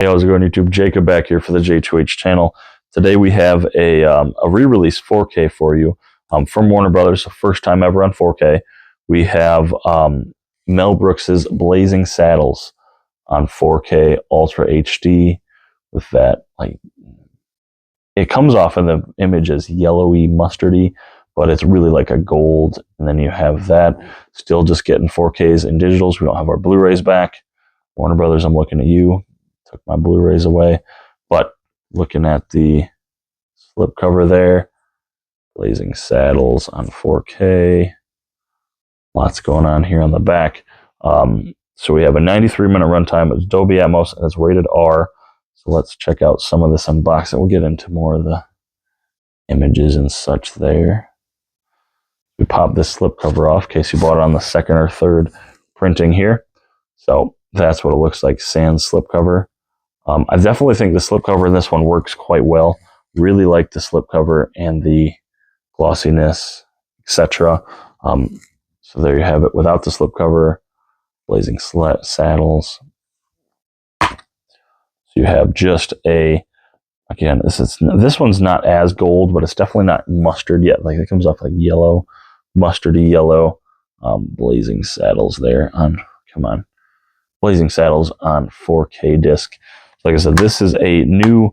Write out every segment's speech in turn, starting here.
Hey, how's it going, YouTube? Jacob back here for the JTwoH channel. Today we have a re-release 4K for you from Warner Brothers, the first time ever on 4K. We have Mel Brooks's Blazing Saddles on 4K Ultra HD with that, like, it comes off in the image as yellowy, mustardy, but it's really like a gold. And then you have that, still just getting 4Ks and digitals. We don't have our Blu-rays back. Warner Brothers, I'm looking at you. Took my Blu-rays away, but looking at the slipcover there, Blazing Saddles on 4K. Lots going on here on the back. So we have a 93-minute runtime. It's Dolby Atmos and it's rated R. So let's check out some of this unboxing. We'll get into more of the images and such there. We pop this slipcover off in case you bought it on the second or third printing here. So that's what it looks like, sans slipcover. I definitely think the slipcover in this one works quite well. Really like the slipcover and the glossiness, etc. So there you have it without the slipcover. Blazing Saddles. So you have just a, again, this one's not as gold, but it's definitely not mustard yet. Like, it comes off like yellow, mustardy yellow. Blazing Saddles there on, come on, Blazing Saddles on 4K disc. Like I said, this is new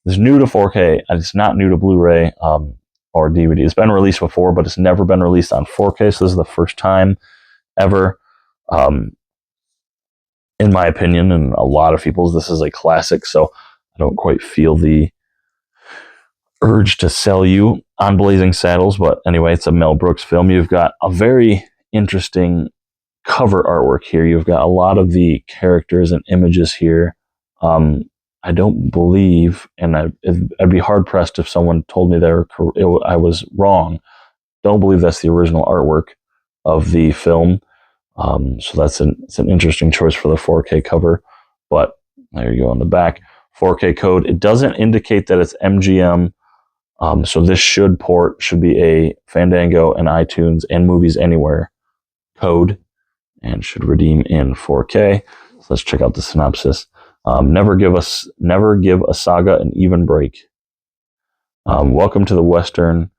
to 4K, and it's not new to Blu-ray or DVD. It's been released before, but it's never been released on 4K, so this is the first time ever. In my opinion, and a lot of people's, this is a classic, so I don't quite feel the urge to sell you on Blazing Saddles, but anyway, it's a Mel Brooks film. You've got a very interesting cover artwork here. You've got a lot of the characters and images here. I don't believe, and I'd be hard-pressed if someone told me I was wrong. Don't believe that's the original artwork of the film. So it's an interesting choice for the 4K cover. But there you go on the back. 4K code. It doesn't indicate that it's MGM. So this should be a Fandango and iTunes and Movies Anywhere code, and should redeem in 4K. So let's check out the synopsis. Never give a saga an even break. Welcome to the Western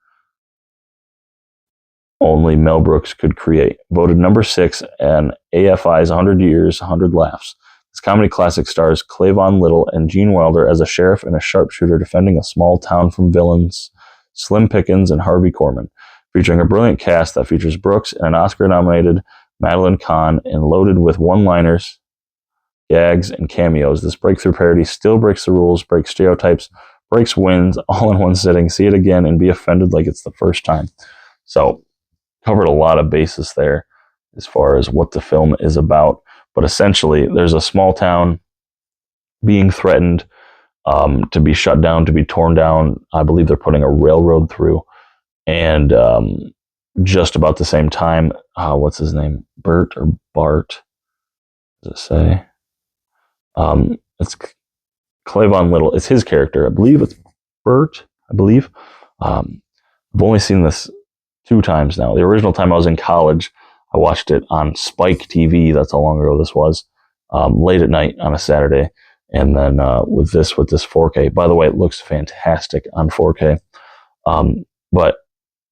only Mel Brooks could create. Voted number 6 and AFI's 100 Years, 100 Laughs. This comedy classic stars Clavon Little and Gene Wilder as a sheriff and a sharpshooter defending a small town from villains Slim Pickens and Harvey Korman, featuring a brilliant cast that features Brooks and an Oscar-nominated Madeline Kahn, and loaded with one-liners, gags, and cameos. This breakthrough parody still breaks the rules, breaks stereotypes, breaks wins, all in one sitting. See it again and be offended like it's the first time. So, covered a lot of bases there as far as what the film is about. But essentially, there's a small town being threatened to be shut down, to be torn down. I believe they're putting a railroad through. And just about the same time, what's his name? Bert or Bart? Does it say? It's Clavon Little. It's his character. I believe it's Bert. I believe. I've only seen this 2 times now. The original time I was in college, I watched it on Spike TV. That's how long ago this was. Late at night on a Saturday. And then with this 4K. By the way, it looks fantastic on 4K. But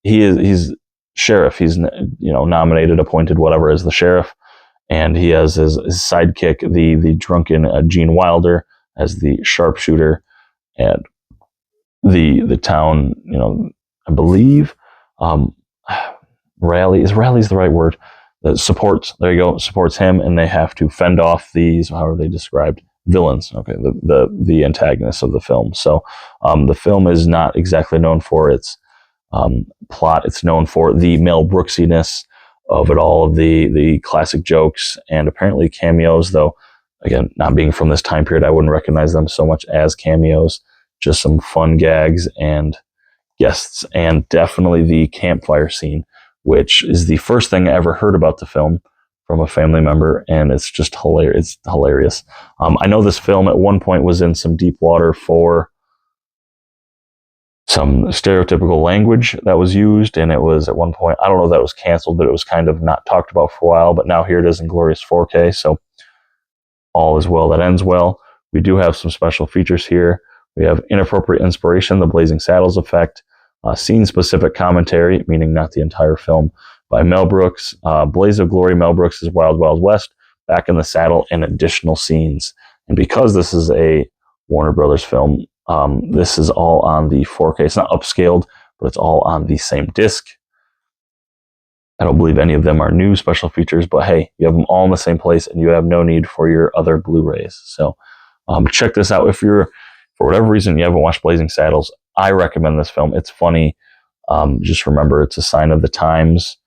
he's sheriff. He's, nominated, appointed, whatever, as the sheriff. And he has his sidekick, the drunken Gene Wilder, as the sharpshooter. And the town, I believe, rally's the right word. Supports him, and they have to fend off these, how are they described? Villains. Okay, the antagonists of the film. So the film is not exactly known for its plot. It's known for the Mel Brooksiness of it all, of the classic jokes and apparently cameos, though again, not being from this time period, I wouldn't recognize them so much as cameos. Just some fun gags and guests, and definitely the campfire scene, which is the first thing I ever heard about the film from a family member, and it's just hilarious. It's hilarious. I know this film at one point was in some deep water for some stereotypical language that was used, and it was at one point, I don't know that it was canceled, but it was kind of not talked about for a while, but now here it is in glorious 4K, so all is well that ends well. We do have some special features here. We have inappropriate inspiration, the Blazing Saddles effect, scene-specific commentary, meaning not the entire film, by Mel Brooks, Blaze of Glory, Mel Brooks' Wild Wild West, Back in the Saddle, and additional scenes. And because this is a Warner Brothers film, this is all on the 4K. It's not upscaled, but it's all on the same disc. I don't believe any of them are new special features, but hey, you have them all in the same place, and you have no need for your other Blu-rays. So check this out. If you're, for whatever reason, you haven't watched Blazing Saddles, I recommend this film. It's funny. Just remember, it's a sign of the times.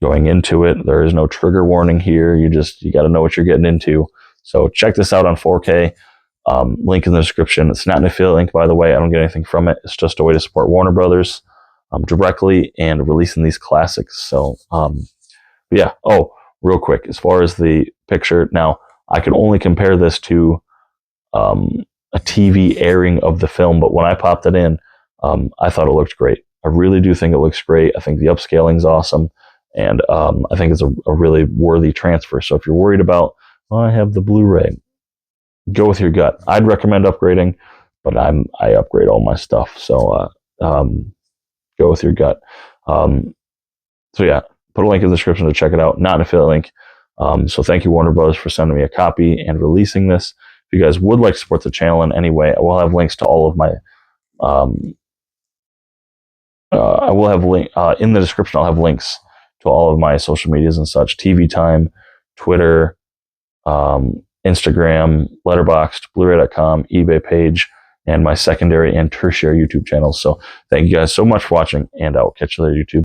Going into it, there is no trigger warning here. You got to know what you're getting into. So check this out on 4K. Link in the description. It's not an affiliate link, by the way. I don't get anything from it. It's just a way to support Warner Brothers directly and releasing these classics. So yeah. Oh, real quick, as far as the picture, now I can only compare this to a TV airing of the film, but when I popped it in, I thought it looked great. I really do think it looks great. I think the upscaling's awesome, and I think it's a really worthy transfer. So if you're worried about, oh, I have the Blu-ray, go with your gut. I'd recommend upgrading, but I upgrade all my stuff. So go with your gut. So yeah, put a link in the description to check it out. Not an affiliate link. So thank you, Warner Brothers, for sending me a copy and releasing this. If you guys would like to support the channel in any way, I will have links to all of my. I will have in the description. I'll have links to all of my social medias and such: TV Time, Twitter, Instagram, Letterboxd, Bluray.com, eBay page, and my secondary and tertiary YouTube channels. So thank you guys so much for watching, and I'll catch you later, YouTube.